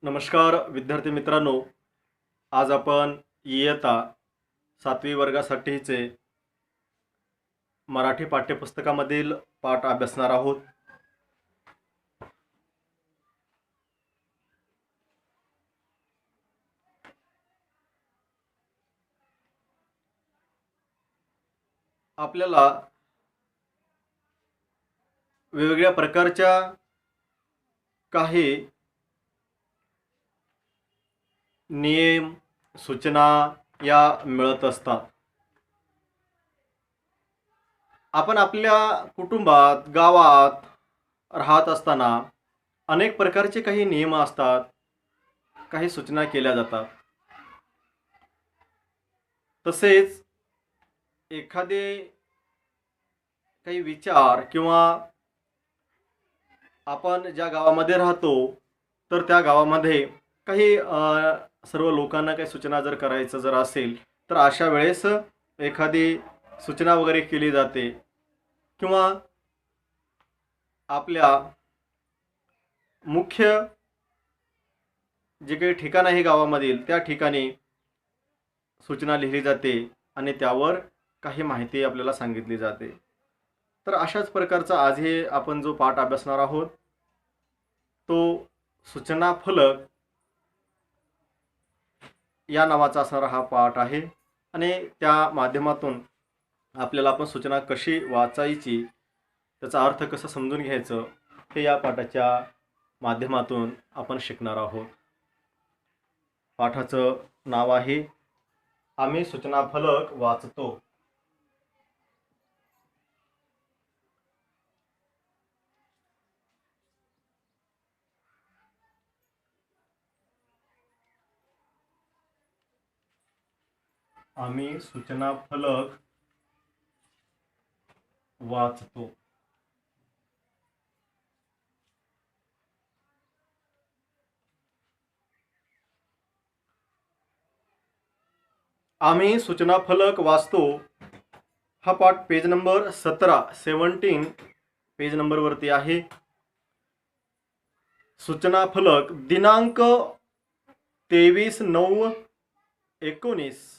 नमस्कार विद्यार्थी मित्रांनो, आज आपण इयत्ता 7वी वर्गासाठीचे मराठी पाठ्यपुस्तकामधील पाठ अभ्यासणार आहोत. आपल्याला वेगवेगळ्या प्रकारच्या काही नियम सूचना या मिळत असतात. आपण आपल्या कुटुंबात गावात राहत असताना अनेक प्रकारचे काही नियम असतात, काही सूचना केल्या जातात. तसेच एखादे काही विचार किंवा आपण ज्या गावामध्ये राहतो तर त्या गावामध्ये काही सर्व लोकांना काही सूचना जर करायचं जर असेल तर अशा वेळेस एखादी सूचना वगैरे केली जाते किंवा आपल्या मुख्य जे काही ठिकाण आहे गावामधील त्या ठिकाणी सूचना लिहिली जाते आणि त्यावर काही माहिती आपल्याला सांगितली जाते. तर अशाच प्रकारचा आज हे आपण जो पाठ अभ्यासणार आहोत तो सूचना फलक या नावाचा असणारा हा पाठ आहे आणि त्या माध्यमातून आपल्याला आपण सूचना कशी वाचायची, त्याचा अर्थ कसा समजून घ्यायचं हे या पाठाच्या माध्यमातून आपण शिकणार आहोत. पाठाचं नाव आहे आम्ही सूचना फलक वाचतो. आम्ही सूचना फलक वाचतो. आम्ही सूचना फलक वाचतो हा पाठ पेज नंबर 17 पेज नंबरवरती आहे. सूचना फलक दिनांक 23/9/19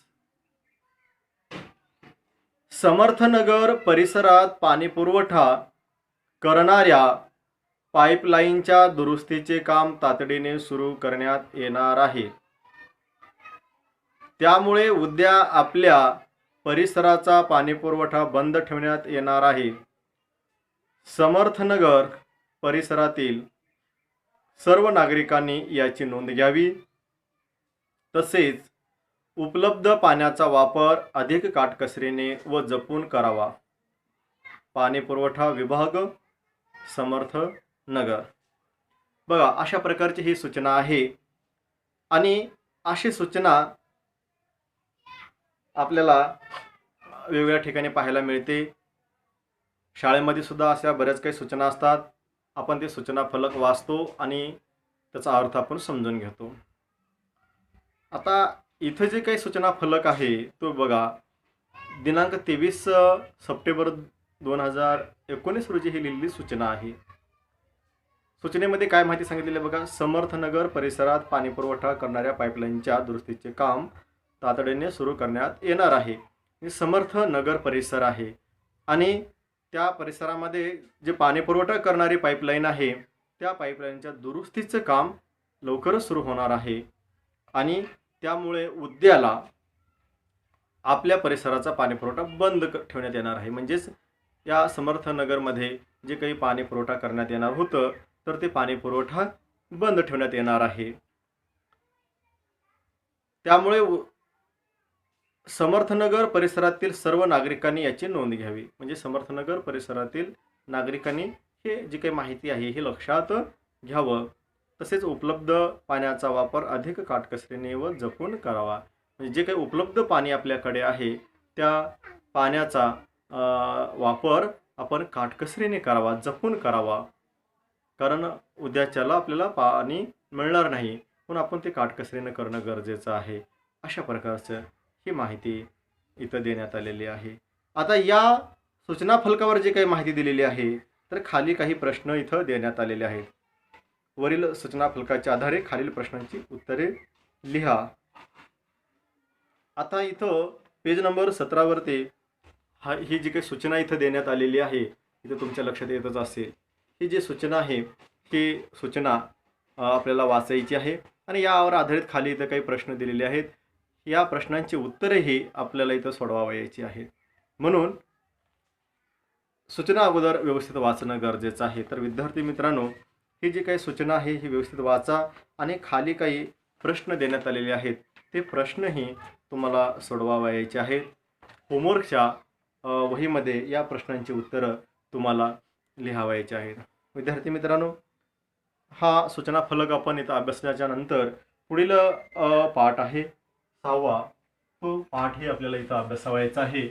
समर्थनगर परिसरात पाणी पुरवठा करणाऱ्या पाईपलाईनच्या दुरुस्तीचे काम तातडीने सुरू करण्यात येणार आहे. त्यामुळे उद्या आपल्या परिसराचा पाणीपुरवठा बंद ठेवण्यात येणार आहे. समर्थनगर परिसरातील सर्व नागरिकांनी याची नोंद घ्यावी. तसेच उपलब्ध पाण्याचा वापर अधिक काटकसरीने व जपून करावा. पाणीपुरवठा विभाग, समर्थनगर. बघा, अशा प्रकारची ही सूचना आहे आणि अशी सूचना आपल्याला वेगवेगळ्या ठिकाणी पाहायला मिळते. शाळेमध्ये सुद्धा अशा बऱ्याच काही सूचना असतात. आपण ते सूचना फलक वाचतो आणि त्याचा अर्थ आपण समजून घेतो. आता इथं जे काही सूचना फलक आहे तो बघा, दिनांक 23 सप्टेंबर 2019 रोजी ही लिहिलेली सूचना आहे. सूचनेमध्ये काय माहिती सांगितलेली आहे बघा. समर्थनगर परिसरात पाणीपुरवठा करणाऱ्या पाईपलाईनच्या दुरुस्तीचे काम तातडीने सुरू करण्यात येणार आहे. समर्थनगर परिसर आहे आणि त्या परिसरामध्ये जे पाणीपुरवठा करणारी पाईपलाईन आहे त्या पाईपलाईनच्या दुरुस्तीचं काम लवकरच सुरू होणार आहे आणि त्यामुळे उद्याला आपल्या परिसराचा पाणीपुरवठा बंद ठेवण्यात येणार आहे. म्हणजेच या समर्थनगरमध्ये जे काही पाणीपुरवठा करण्यात येणार होतं तर ते पाणीपुरवठा बंद ठेवण्यात येणार आहे. त्यामुळे समर्थनगर परिसरातील सर्व नागरिकांनी याची नोंद घ्यावी. म्हणजे समर्थनगर परिसरातील नागरिकांनी हे जी काही माहिती आहे हे लक्षात घ्यावं. तसेच उपलब्ध पाण्याचा वापर अधिक काटकसरीने व जपून करावा. म्हणजे जे काही उपलब्ध पाणी आपल्याकडे आहे त्या पाण्याचा वापर आपण काटकसरीने करावा, जपून करावा. कारण उद्याच्याला आपल्याला पाणी मिळणार नाही, पण आपण ते काटकसरीने करणं गरजेचं आहे. अशा प्रकारचं ही माहिती इथं देण्यात आलेली आहे. आता या सूचना फलकावर जे काही माहिती दिलेली आहे तर खाली काही प्रश्न इथं देण्यात आलेले आहेत. वरील सूचना फलकाच्या आधारे खालील प्रश्नांची उत्तरे लिहा. आता इथं पेज नंबर 17वरती ही जी काही सूचना इथं देण्यात आलेली आहे, इथं तुमच्या लक्षात येतच असेल. ही जी सूचना आहे ही सूचना आपल्याला वाचायची आहे आणि यावर आधारित खाली इथं काही प्रश्न दिलेले आहेत. या प्रश्नांची उत्तरेही आपल्याला इथं सोडवायची आहेत. म्हणून सूचना अगोदर व्यवस्थित वाचणं गरजेचं आहे. तर विद्यार्थी मित्रांनो, ही जी काही सूचना आहे ही व्यवस्थित वाचा आणि खाली काही प्रश्न देण्यात आलेले आहेत ते प्रश्नही तुम्हाला सोडवायचे आहेत. होमवर्कच्या वहीमध्ये या प्रश्नांची उत्तरं तुम्हाला लिहावायची आहेत. विद्यार्थी मित्रांनो, हा सूचना फलक आपण इथं अभ्यासल्याच्या नंतर पुढील पाठ आहे 6वा, तो पाठही आपल्याला इथं अभ्यासावायचा आहे.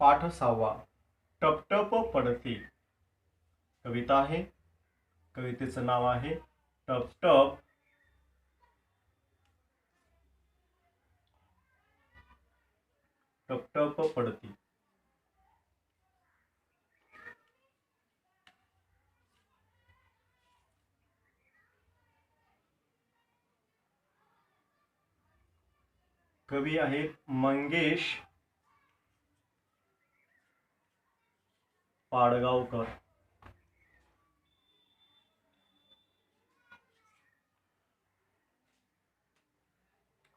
पाठ 6वा, टप टप पडती. कविता आहे, कवितेचं नाव आहे टप टप टप टप पडती. कवी आहेत मंगेश पाडगावकर.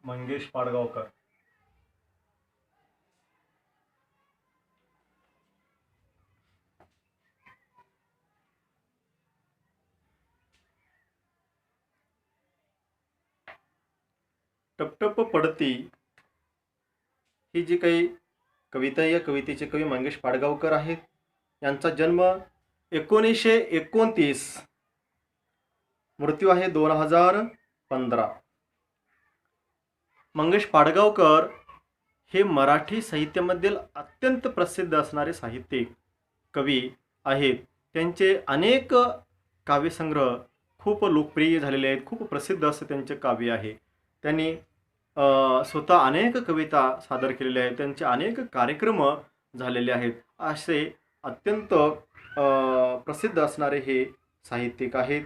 मंगेश पाडगावकर. टपटप पडती ही जी काही कविता आहे, या कवितेचे कवी मंगेश पाडगावकर आहेत. यांचा जन्म 1929, मृत्यू आहे 2015. मंगेश पाडगावकर हे मराठी साहित्यामधील अत्यंत प्रसिद्ध असणारे साहित्यिक कवी आहेत. त्यांचे अनेक काव्यसंग्रह खूप लोकप्रिय झालेले आहेत, खूप प्रसिद्ध असं त्यांचे काव्य आहे. त्यांनी स्वतः अनेक कविता सादर केलेल्या आहेत, त्यांचे अनेक कार्यक्रम झालेले आहेत. असे अत्यंत प्रसिद्ध असणारे हे साहित्यिक आहेत.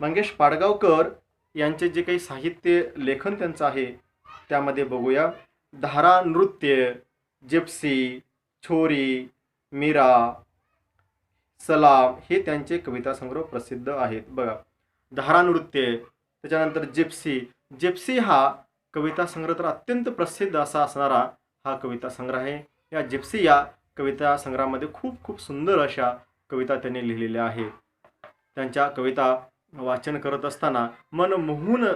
मंगेश पाडगावकर यांचे जे काही साहित्य लेखन त्यांचं आहे त्यामध्ये बघूया. धारा नृत्य, जिप्सी, छोरी, मीरा, सलाम हे त्यांचे कविता संग्रह प्रसिद्ध आहेत. बघा, धारा नृत्य, त्याच्यानंतर जिप्सी. जिप्सी हा कविता संग्रह तर अत्यंत प्रसिद्ध असा असणारा हा कविता संग्रह आहे. या जिप्सी या कविता संग्रहामध्ये खूप खूप सुंदर अशा कविता त्यांनी लिहिलेल्या आहेत. त्यांच्या कविता वाचन करत असताना मन मोहून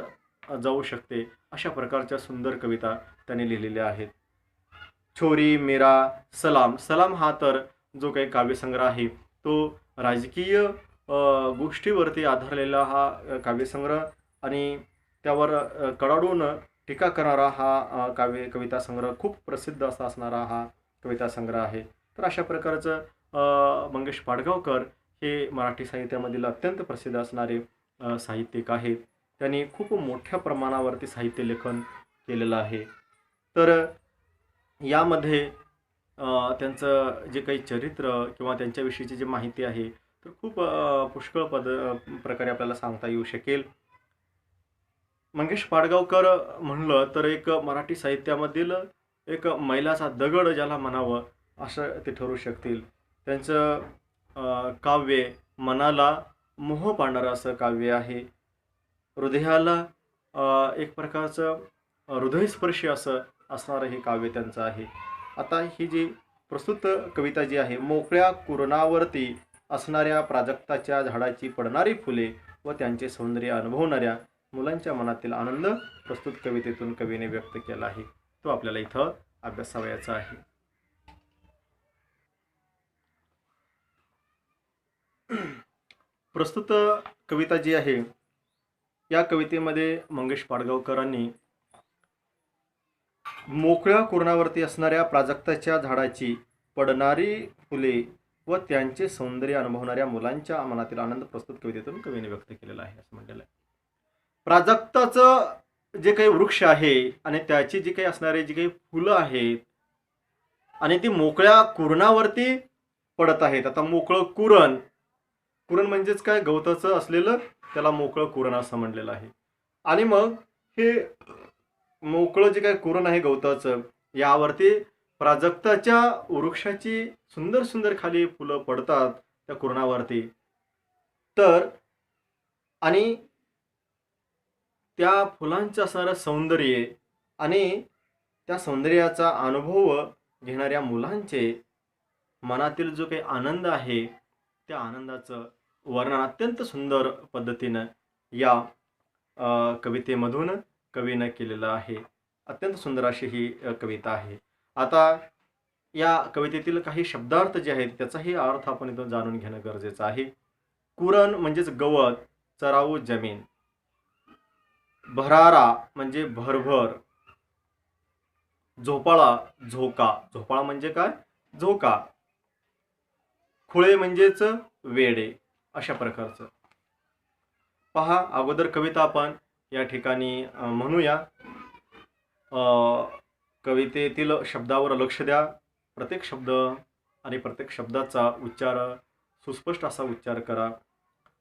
जाऊ शकते अशा प्रकारच्या सुंदर कविता त्यांनी लिहिलेल्या आहेत. छोरी, मीरा, सलाम. सलाम हा तर जो काही काव्यसंग्रह आहे तो राजकीय गोष्टीवरती आधारलेला हा काव्यसंग्रह आणि त्यावर कडाडून टीका करणारा हा कविता संग्रह, खूप प्रसिद्ध असा असणारा हा कविता संग्रह आहे. तर अशा प्रकारचं मंगेश पाडगावकर हे मराठी साहित्यामधील अत्यंत प्रसिद्ध असणारे साहित्यिक आहेत. त्यांनी खूप मोठ्या प्रमाणावरती साहित्य लेखन केलेलं आहे. तर यामध्ये त्यांचं जे काही चरित्र किंवा त्यांच्याविषयीची जी माहिती आहे तर खूप पुष्कळ प्रकारे आपल्याला सांगता येऊ शकेल. मंगेश पाडगावकर म्हणलं तर एक मराठी साहित्यामधील एक मैलाचा दगड ज्याला म्हणावं असं ते ठरू शकतील. त्यांचं काव्य मनाला मोह पाडणारं असं काव्य आहे. हृदयाला एक प्रकारचं हृदयस्पर्शी असं असणारं हे काव्य त्यांचं आहे. आता ही जी प्रस्तुत कविता जी आहे, मोकळ्या कुरणावरती असणाऱ्या प्राजक्ताच्या झाडाची पडणारी फुले व त्यांचे सौंदर्य अनुभवणाऱ्या मुलांच्या मनातील आनंद प्रस्तुत कवितेतून कवीने व्यक्त केला आहे. तो आपल्याला इथं अभ्यासावयाचा आहे. प्रस्तुत कविता जी आहे या कवितेमध्ये मंगेश पाडगावकरांनी मोकळ्या कुरणावरती असणाऱ्या प्राजक्ताच्या झाडाची पडणारी फुले व त्यांचे सौंदर्य अनुभवणाऱ्या मुलांच्या मनातील आनंद प्रस्तुत कवितेतून कवीने व्यक्त केलेला आहे असं म्हटलेलं आहे. प्राजक्ताचं जे काही वृक्ष आहे आणि त्याची जी काही असणारी जी काही फुलं आहेत आणि ती मोकळ्या कुरणावरती पडत आहेत. आता मोकळं कुरण, कुरण म्हणजेच काय, गवताचं असलेलं त्याला मोकळं कुरण असं म्हणलेलं आहे. आणि मग हे मोकळं जे काय कुरण आहे गवताचं, यावरती प्राजक्ताच्या वृक्षाची सुंदर सुंदर खाली फुलं पडतात त्या कुरणावरती. तर आणि त्या फुलांचं असणारं सौंदर्य आणि त्या सौंदर्याचा अनुभव घेणाऱ्या मुलांचे मनातील जो काही आनंद आहे, त्या आनंदाचं वर्णन अत्यंत सुंदर पद्धतीनं या कवितेमधून कवीनं केलेलं आहे. अत्यंत सुंदर अशी ही कविता आहे. आता या कवितेतील काही शब्दार्थ जे आहेत त्याचाही अर्थ आपण इथं जाणून घेणं गरजेचं आहे. कुरण म्हणजेच गवत, चराऊ जमीन. भरारा म्हणजे भरभर. झोपाळा, झोका. झोपाळा म्हणजे काय, झोका. खुळे म्हणजेच वेडे, अशा प्रकारचं. पहा, अगोदर कविता आपण या ठिकाणी म्हणूया. कवितेतील शब्दावर लक्ष द्या. प्रत्येक शब्द आणि प्रत्येक शब्दाचा उच्चार सुस्पष्ट असा उच्चार करा.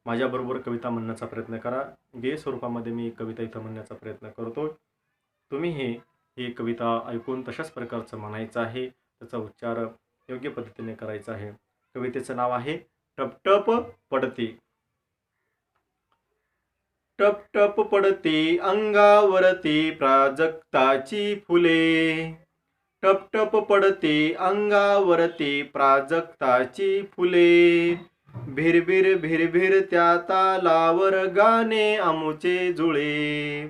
माझ्याबरोबर कविता म्हणण्याचा प्रयत्न करा. गेय स्वरूपामध्ये मी कविता इथं म्हणण्याचा प्रयत्न करतो. तुम्ही ही कविता ऐकून तशाच प्रकारचं म्हणायचं आहे. त्याचा उच्चार योग्य पद्धतीने करायचा आहे. कवितेचं नाव आहे टपटप पडते. टपटप पडते अंगावरती प्राजक्ताची फुले. टपटप पडते अंगावरती प्राजक्ताची फुले. भिरभिर भिरभिर त्या तालावर गाणे आमुचे जुळे.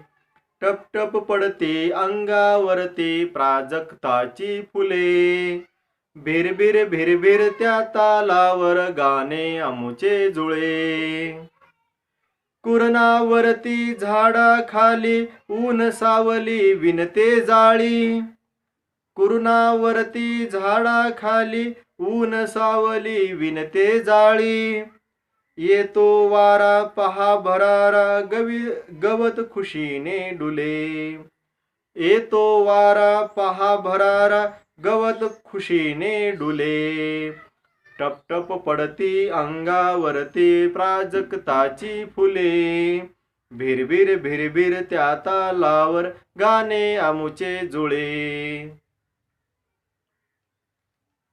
टपटप पडते अंगावरती प्राजक्ताची फुले. भिरभिर भिरभिर त्या तालावर गाणे आमुचे जुळे. कुरणावरती झाडाखाली ऊन सावली विणते जाळी. कुरणावरती झाडाखाली ऊन सावली विणते जाळी. येतो वारा पहा भरारा गवत खुशीने डुले. येतो वारा पहा भरारा गवत खुशीने डुले. टपटप पडती अंगावरती प्राजक्ताची फुले. भिरभिर भिरभिर त्या तालावर गाणे आमुचे जुळे.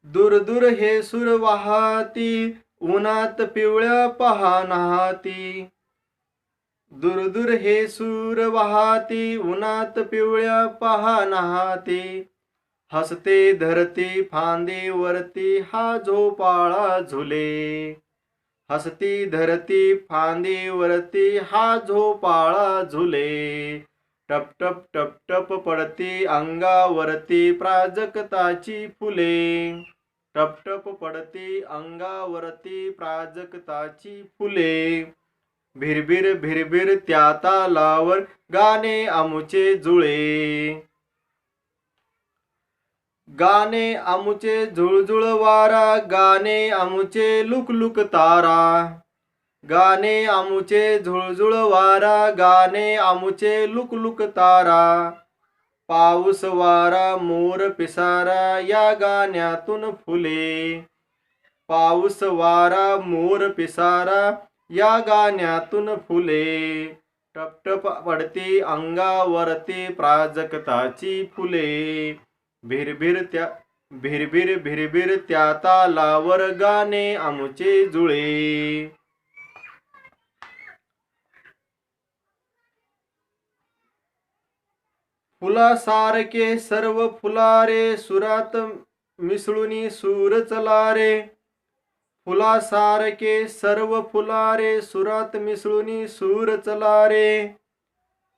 दूर दूर हे सूर वाहती उन्हात पिवळ्या पहा नाहती. दूर दूर हे सूर वाहती उन्हात पिवळ्या पहा नाहती. हसते धरती फांदीवरती हा झोपाळा झुले. हसती धरती फांदीवरती हा झोपाळा झुले. टपटप टपटप पडती अंगावरती प्राजक्ताची फुले. टपटप पडती अंगावरती प्राजक्ताची फुले. भिरभिर भिरभिर त्या तालावर गाणे आमुचे जुळे. गाणे आमुचे झुळझुळ वारा गाणे आमुचे लुकलुक तारा. गाणे आमुचे झुळझुळ वारा गाणे आमुचे लुकलुक तारा. पाऊस वारा मोर पिसारा या गाण्यातून फुले. पाऊस वारा मोर पिसारा या गाण्यातून फुले. टपटप पडती अंगावरती प्राजक्ताची फुले. भिरभिर भिरभिर त्या तालावर गाणे आमुचे जुळे. फुलासारखे सर्व फुलारे सुरात मिसळून सूर चलारे. फुलासारखे सर्व फुलारे सुरात मिसळून सूर चलारे.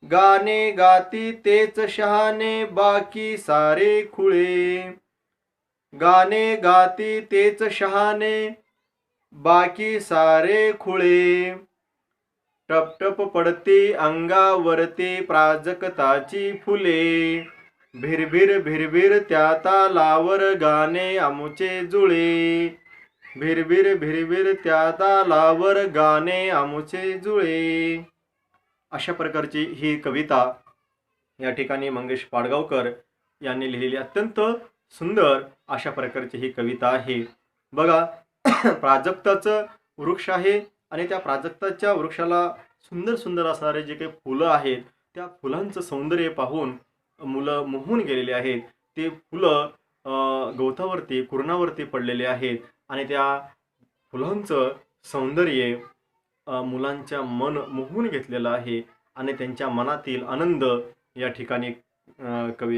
गाणे गाती तेच शहाणे बाकी सारे खुळे. गाणे गाती तेच शहाणे बाकी सारे खुळे. टपटप पडती अंगावरती प्राजक्ताची फुले. भिरभिर भिरभिर त्या तालावर गाणे आमुचे जुळे. भिरभिर भिरभिर त्या तालावर गाणे आमुचे जुळे. अशा प्रकारची ही कविता या ठिकाणी मंगेश पाडगावकर यांनी लिहिलेली अत्यंत सुंदर अशा प्रकारची ही कविता आहे. बघा प्राजक्ताचं वृक्ष आहे आणि त्या प्राजक्ताच्या वृक्षाला सुंदर सुंदर असणारे जे काही फुलं आहेत, त्या फुलांचं सौंदर्य पाहून मुलं मोहून गेलेले आहेत. ते फुलं गवतावरती, कुरणावरती पडलेले आहेत आणि त्या फुलांचं सौंदर्य मुलांच्या मन मोहून घेतलेलं आहे आणि त्यांच्या मनातील आनंद या ठिकाणी कवी